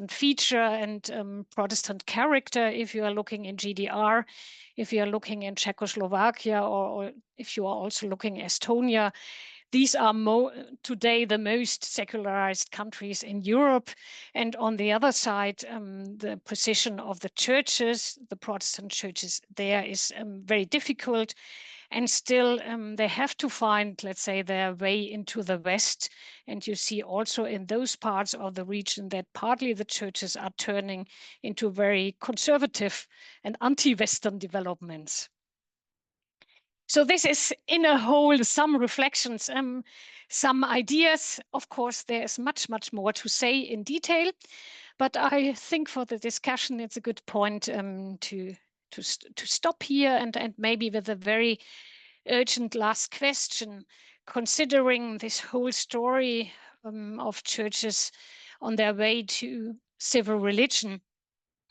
feature and Protestant character. If you are looking in GDR, if you are looking in Czechoslovakia, or if you are also looking Estonia, these are today the most secularized countries in Europe. And on the other side, the position of the churches, the Protestant churches there, is very difficult. and still they have to find, let's say, their way into the West. And you see also in those parts of the region that partly the churches are turning into very conservative and anti-Western developments. So this is in a whole some reflections, some ideas. Of course, there is much, much more to say in detail, but I think for the discussion, it's a good point to stop here and maybe with a very urgent last question, considering this whole story of churches on their way to civil religion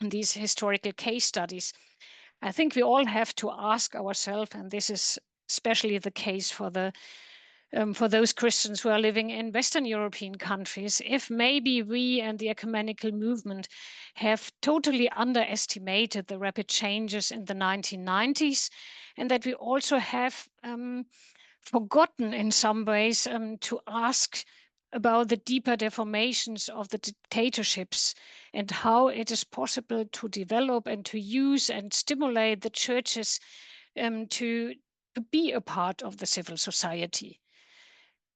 and these historical case studies. I think we all have to ask ourselves, and this is especially the case for those Christians who are living in Western European countries, if maybe we and the ecumenical movement have totally underestimated the rapid changes in the 1990s, and that we also have forgotten in some ways to ask about the deeper deformations of the dictatorships and how it is possible to develop and to use and stimulate the churches to be a part of the civil society.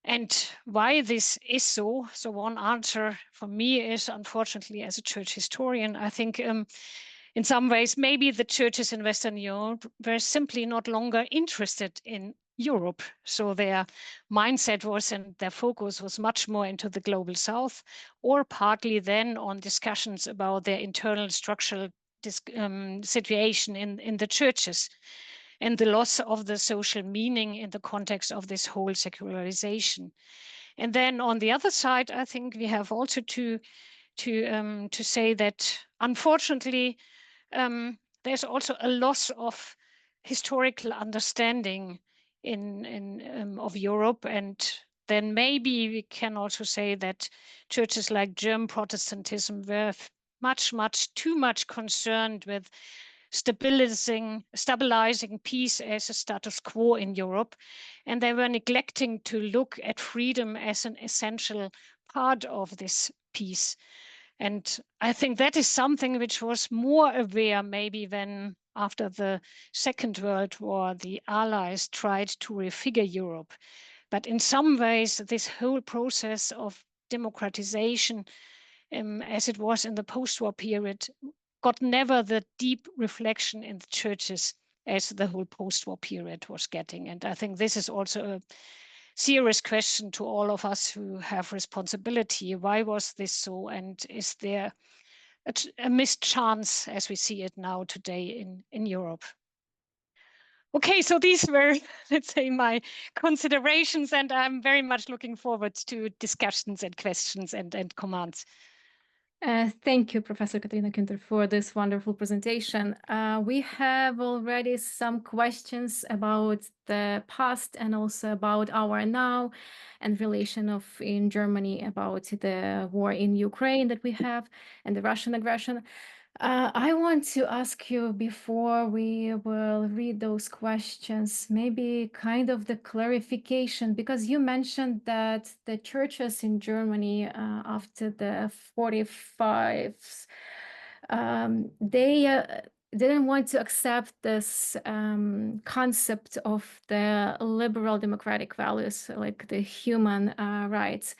And why this is so one answer for me is, unfortunately, as a church historian, I think in some ways, maybe the churches in Western Europe were simply not longer interested in Europe. So their mindset was and their focus was much more into the global south, or partly then on discussions about their internal structural situation in the churches and the loss of the social meaning in the context of this whole secularization. And then on the other side, I think we have also to say that unfortunately, there's also a loss of historical understanding of Europe, and then maybe we can also say that churches like German Protestantism were much too much concerned with stabilizing peace as a status quo in Europe, and they were neglecting to look at freedom as an essential part of this peace. And I think that is something which was more aware maybe when after the Second World War, the Allies tried to refigure Europe. But in some ways, this whole process of democratization, as it was in the post-war period, got never the deep reflection in the churches as the whole post-war period was getting. And I think this is also a serious question to all of us who have responsibility. Why was this so? And is there a missed chance as we see it now today in Europe? Okay, so these were, let's say, my considerations, and I'm very much looking forward to discussions and questions and comments. Thank you, Professor Katharina Kunter, for this wonderful presentation. We have already some questions about the past and also about our now and relation of in Germany about the war in Ukraine that we have and the Russian aggression. I want to ask you before we will read those questions, maybe kind of the clarification, because you mentioned that the churches in Germany after the 45s, they didn't want to accept this concept of the liberal democratic values, like the human rights.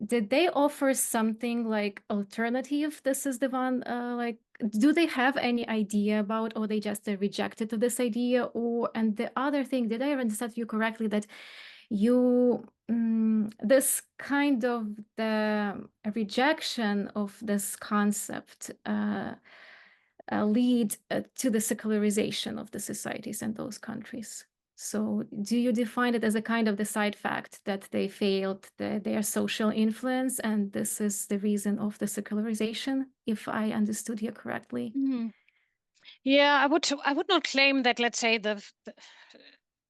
Did they offer something like alternative? This is the one, like, do they have any idea about, or they just rejected this idea? Or, and the other thing, did I understand you correctly that you, this kind of the rejection of this concept lead to the secularization of the societies in those countries? So do you define it as a kind of the side fact that they failed their social influence, and this is the reason of the secularization, if I understood you correctly? Yeah, I would not claim that, let's say, the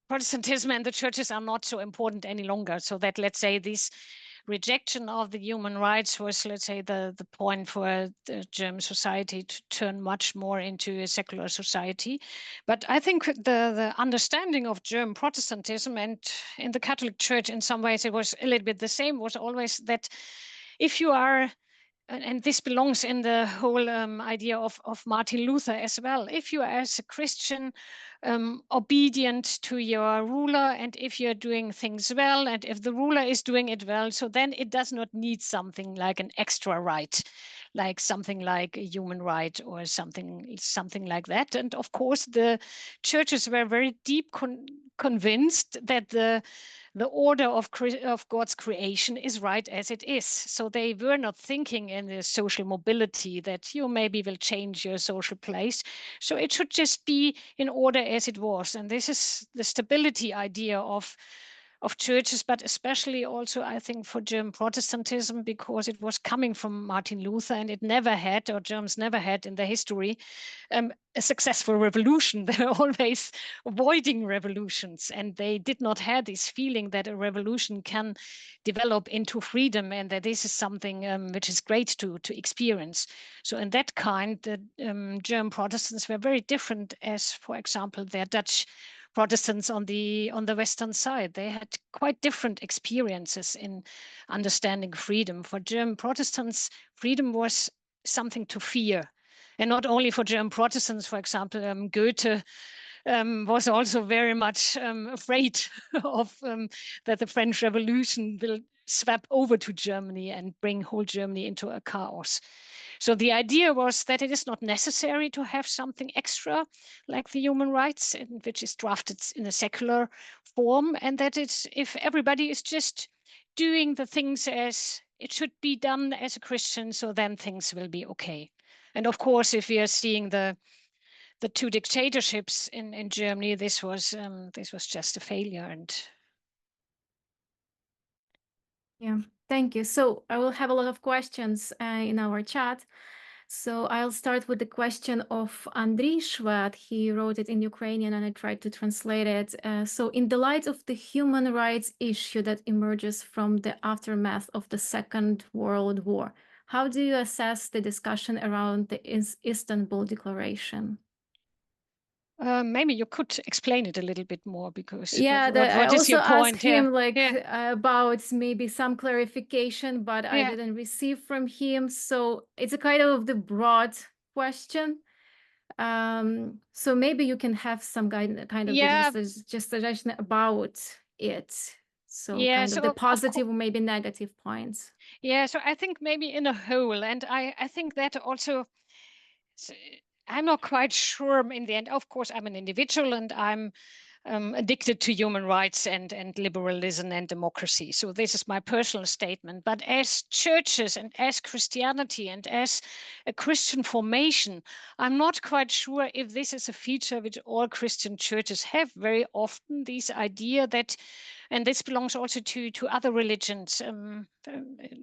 Protestantism and the churches are not so important any longer. So that, let's say, this rejection of the human rights was, let's say, the point for the German society to turn much more into a secular society. But I think the understanding of German Protestantism and in the Catholic Church, in some ways, it was a little bit the same, was always that if you are, and this belongs in the whole idea of Martin Luther as well, if you as a Christian obedient to your ruler, and if you're doing things well, and if the ruler is doing it well, so then it does not need something like an extra right, like something like a human right or something like that. And of course, the churches were very deep convinced that the order of God's creation is right as it is. So they were not thinking in the social mobility that you maybe will change your social place. So it should just be in order as it was. And this is the stability idea of churches, but especially also, I think, for German Protestantism, because it was coming from Martin Luther, and it never had, or Germans never had in their history, a successful revolution. They were always avoiding revolutions, and they did not have this feeling that a revolution can develop into freedom, and that this is something which is great to experience. So in that kind, the German Protestants were very different as, for example, their Dutch Protestants on the Western side. They had quite different experiences in understanding freedom. For German Protestants, freedom was something to fear. And not only for German Protestants, for example, Goethe was also very much afraid of that the French Revolution will sweep over to Germany and bring whole Germany into a chaos. So the idea was that it is not necessary to have something extra like the human rights, which is drafted in a secular form, and that it's, if everybody is just doing the things as it should be done as a Christian, so then things will be okay. And of course, if we are seeing the two dictatorships in Germany, this was just a failure. And Yeah, thank you. So I will have a lot of questions in our chat. So I'll start with the question of Andriy Shved. He wrote it in Ukrainian and I tried to translate it. So in the light of the human rights issue that emerges from the aftermath of the Second World War, how do you assess the discussion around the Istanbul Declaration? maybe you could explain it a little bit more, because Yeah, I what is also your point asked him Yeah. about maybe some clarification, but I didn't receive from him. So it's a kind of the broad question. So maybe you can have some kind of just suggestion about it. So kind of the positive or maybe negative points. Yeah, so I think maybe in a whole, and I think that also, I'm not quite sure in the end. Of course, I'm an individual and I'm addicted to human rights and liberalism and democracy. So this is my personal statement. But as churches and as Christianity and as a Christian formation, I'm not quite sure if this is a feature which all Christian churches have very often, this idea that, and this belongs also to other religions.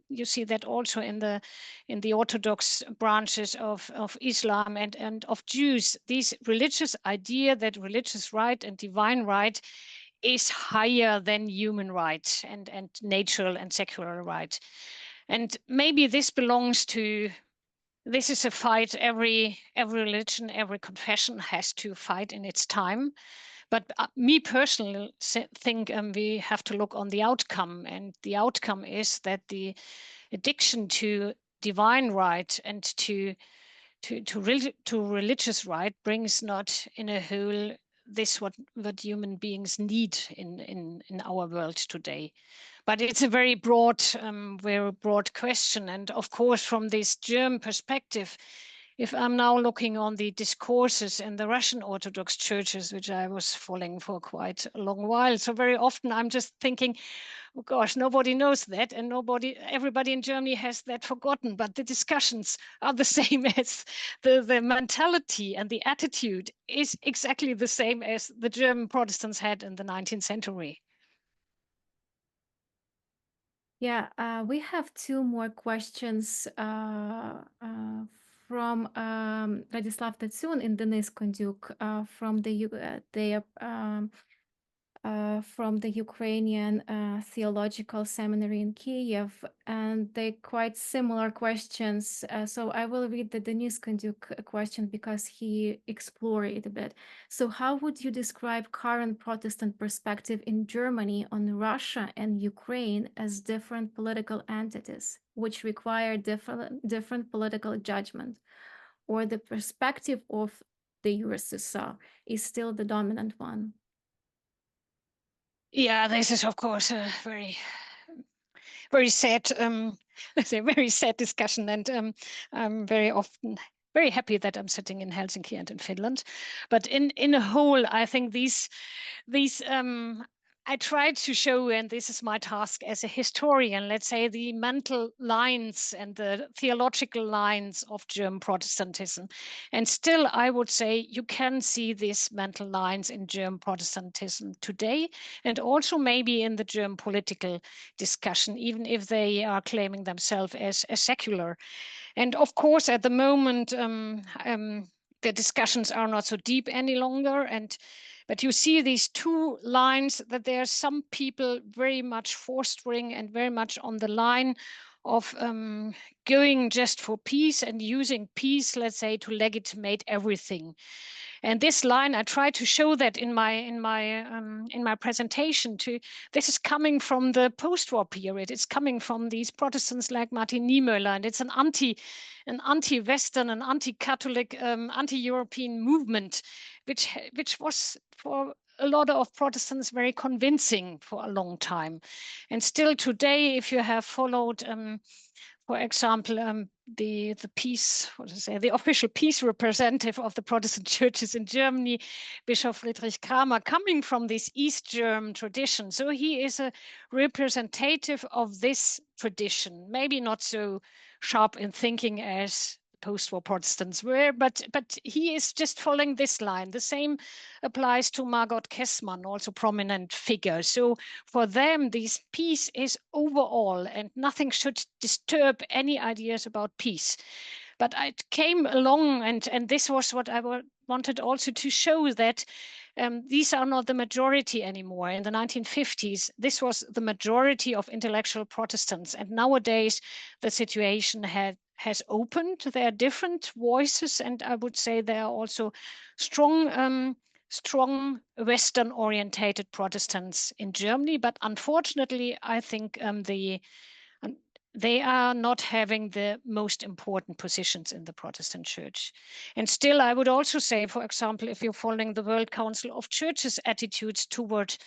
You see that also in the Orthodox branches of Islam and of Jews. This religious idea that religious right and divine right is higher than human right and natural and secular right. And maybe this belongs to, this is a fight every religion, every confession has to fight in its time. But me personally think we have to look on the outcome, and the outcome is that the addiction to divine right and to religious right brings not in a whole this what human beings need in our world today. But it's a very broad question. And of course, from this German perspective, if I'm now looking on the discourses in the Russian Orthodox churches, which I was following for quite a long while, so very often I'm just thinking, oh gosh, nobody knows that, and everybody in Germany has that forgotten. But the discussions are the same as the mentality and the attitude is exactly the same as the German Protestants had in the 19th century. Yeah, we have two more questions from Radislav Tatsun and Denis Kondyuk from the Ukrainian Theological Seminary in Kiev, and they're quite similar questions. So I will read the Denis Kondyuk question because he explored it a bit. So how would you describe current Protestant perspective in Germany on Russia and Ukraine as different political entities, which require different political judgment, or the perspective of the USSR is still the dominant one. Yeah, this is of course a very, very sad, let's say, very sad discussion, and I'm very often very happy that I'm sitting in Helsinki and in Finland. But in a whole, I think these I tried to show, and this is my task as a historian, let's say, the mental lines and the theological lines of German Protestantism. And still, I would say you can see these mental lines in German Protestantism today, and also maybe in the German political discussion, even if they are claiming themselves as secular. And of course, at the moment, the discussions are not so deep any longer. But you see these two lines, that there are some people very much fostering and very much on the line of going just for peace and using peace, let's say, to legitimate everything. And this line, I try to show that in my presentation. This is coming from the post-war period. It's coming from these Protestants like Martin Niemöller, and it's an anti-Western, an anti-Catholic, anti-European movement, which was for a lot of Protestants very convincing for a long time. And still today, if you have followed, for example, the peace, the official peace representative of the Protestant churches in Germany, Bishop Friedrich Kramer, coming from this East German tradition. So he is a representative of this tradition, maybe not so sharp in thinking as post-war Protestants were, but he is just following this line. The same applies to Margot Kessmann, also prominent figure. So for them, this peace is overall, and nothing should disturb any ideas about peace. But I came along, and this was what I wanted also to show, that these are not the majority anymore. In the 1950s, this was the majority of intellectual Protestants. And nowadays, the situation has opened. There are different voices, and I would say there are also strong Western-orientated Protestants in Germany. But unfortunately, I think they are not having the most important positions in the Protestant Church. And still, I would also say, for example, if you're following the World Council of Churches' attitudes towards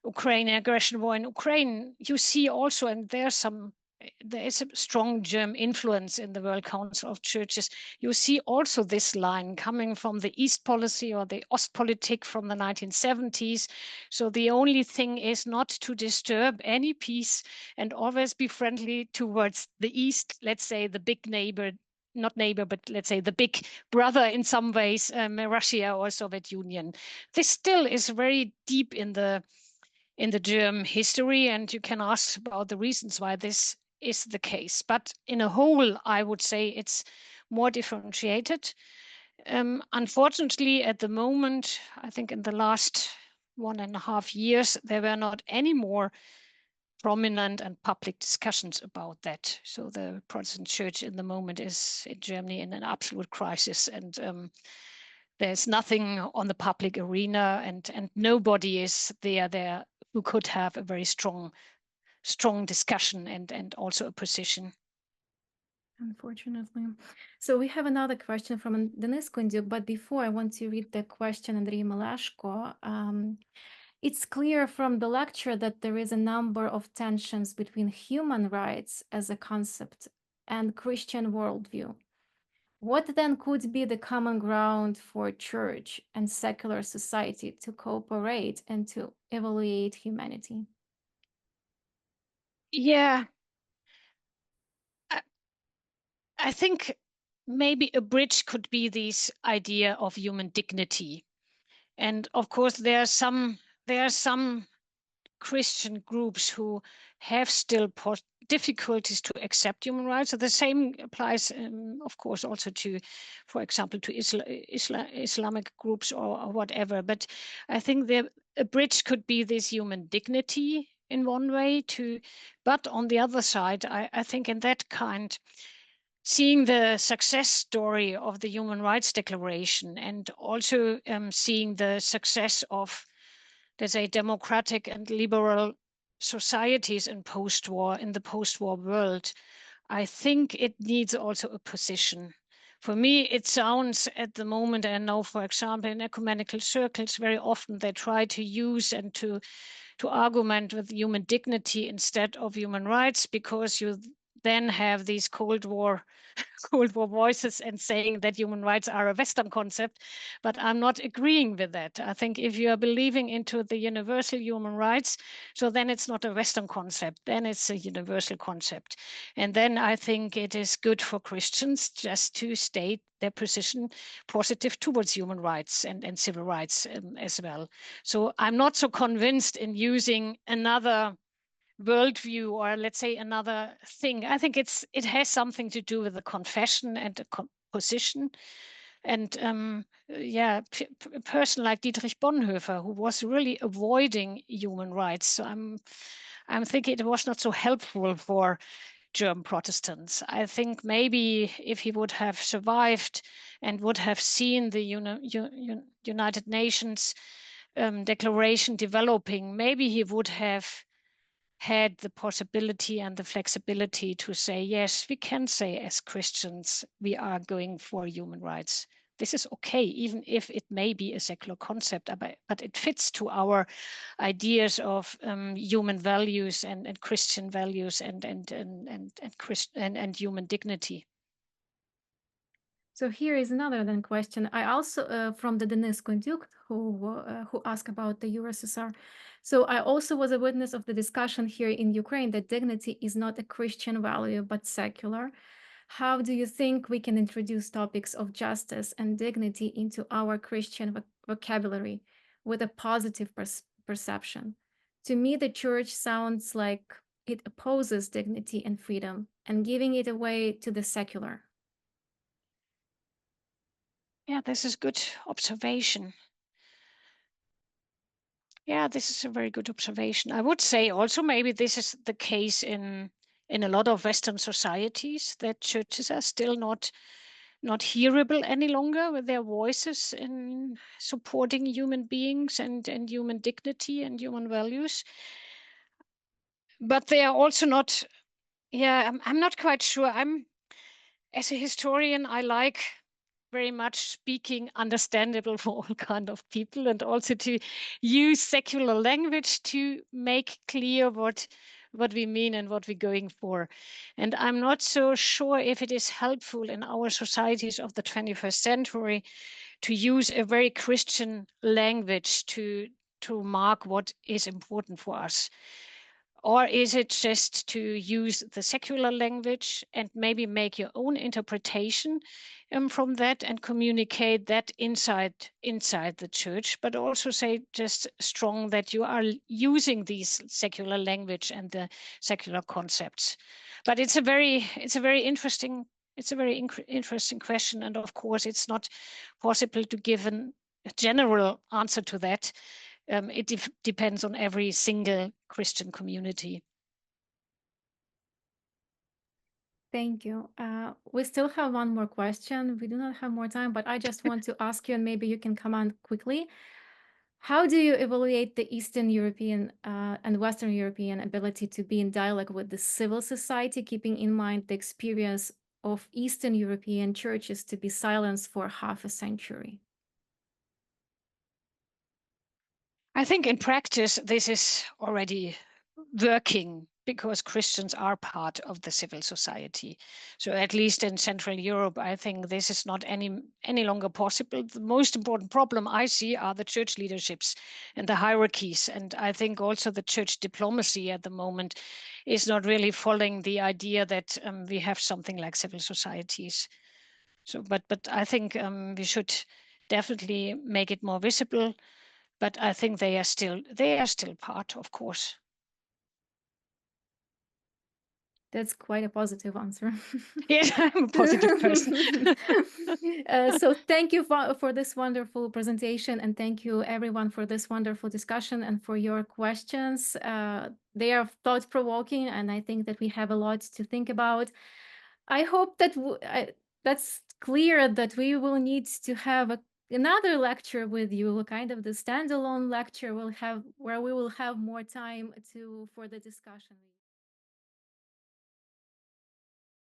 Ukraine, aggression war in Ukraine, you see also, and there is a strong German influence in the World Council of Churches. You see also this line coming from the East policy or the Ostpolitik from the 1970s. So the only thing is not to disturb any peace and always be friendly towards the East, let's say the big neighbor, not neighbor, but let's say the big brother in some ways, Russia or Soviet Union. This still is very deep in the German history, and you can ask about the reasons why this is the case. But in a whole, I would say it's more differentiated. Unfortunately, at the moment, I think in the last 1.5 years, there were not any more prominent and public discussions about that. So the Protestant Church in the moment is in Germany in an absolute crisis, and there's nothing on the public arena, and nobody is there who could have a very strong discussion and also a position. Unfortunately. So we have another question from Denis Kunduk, but before I want to read the question, Andrei Malashko. It's clear from the lecture that there is a number of tensions between human rights as a concept and Christian worldview. What then could be the common ground for church and secular society to cooperate and to evaluate humanity? Yeah, I think maybe a bridge could be this idea of human dignity. And of course, there are some Christian groups who have still difficulties to accept human rights. So the same applies, of course, also to, for example, to Islamic groups or whatever. But I think a bridge could be this human dignity in one way but on the other side, I think in that kind, seeing the success story of the Human Rights Declaration, and also seeing the success of, let's say, democratic and liberal societies in the post-war world, I think it needs also a position For me, it sounds at the moment, and now, for example, in ecumenical circles, very often they try to use and to argument with human dignity instead of human rights, because you then have these Cold War voices and saying that human rights are a Western concept. But I'm not agreeing with that. I think if you are believing into the universal human rights, so then it's not a Western concept, then it's a universal concept. And then I think it is good for Christians just to state their position positive towards human rights and civil rights as well. So I'm not so convinced in using another worldview, or let's say another thing. I think it has something to do with the confession and the position. And yeah, a person like Dietrich Bonhoeffer, who was really avoiding human rights. So I'm thinking it was not so helpful for German Protestants. I think maybe if he would have survived and would have seen the United Nations declaration developing, maybe he would have had the possibility and the flexibility to say, yes, we can say as Christians, we are going for human rights. This is okay, even if it may be a secular concept, but it fits to our ideas of human values and Christian values and human dignity. So here is another then question. I also from the Denis Konduk, who asked about the USSR. So I also was a witness of the discussion here in Ukraine that dignity is not a Christian value but secular. How do you think we can introduce topics of justice and dignity into our Christian vocabulary with a positive perception? To me, the church sounds like it opposes dignity and freedom and giving it away to the secular. Yeah, this is good observation. Yeah, this is a very good observation. I would say also maybe this is the case in a lot of Western societies, that churches are still not hearable any longer with their voices in supporting human beings and human dignity and human values. But they are also not, yeah, I'm not quite sure. As a historian, I like very much speaking understandable for all kind of people, and also to use secular language to make clear what we mean and what we're going for. And I'm not so sure if it is helpful in our societies of the 21st century to use a very Christian language to mark what is important for us. Or is it just to use the secular language and maybe make your own interpretation from that and communicate that inside the church, but also say just strong that you are using these secular language and the secular concepts. But it's a very interesting question, and of course it's not possible to give a general answer to that. It depends on every single Christian community. Thank you. We still have one more question. We do not have more time, but I just want to ask you, and maybe you can comment quickly. How do you evaluate the Eastern European and Western European ability to be in dialogue with the civil society, keeping in mind the experience of Eastern European churches to be silenced for half a century? I think in practice, this is already working because Christians are part of the civil society. So at least in Central Europe, I think this is not any longer possible. The most important problem I see are the church leaderships and the hierarchies. And I think also the church diplomacy at the moment is not really following the idea that we have something like civil societies. So, but I think we should definitely make it more visible. But I think they are still part, of course. That's quite a positive answer. Yes, I'm a positive person. So thank you for this wonderful presentation, and thank you everyone for this wonderful discussion and for your questions. They are thought-provoking, and I think that we have a lot to think about. I hope that that's clear that we will need to have another lecture with you, kind of the standalone lecture we'll have, where we will have more time for the discussion.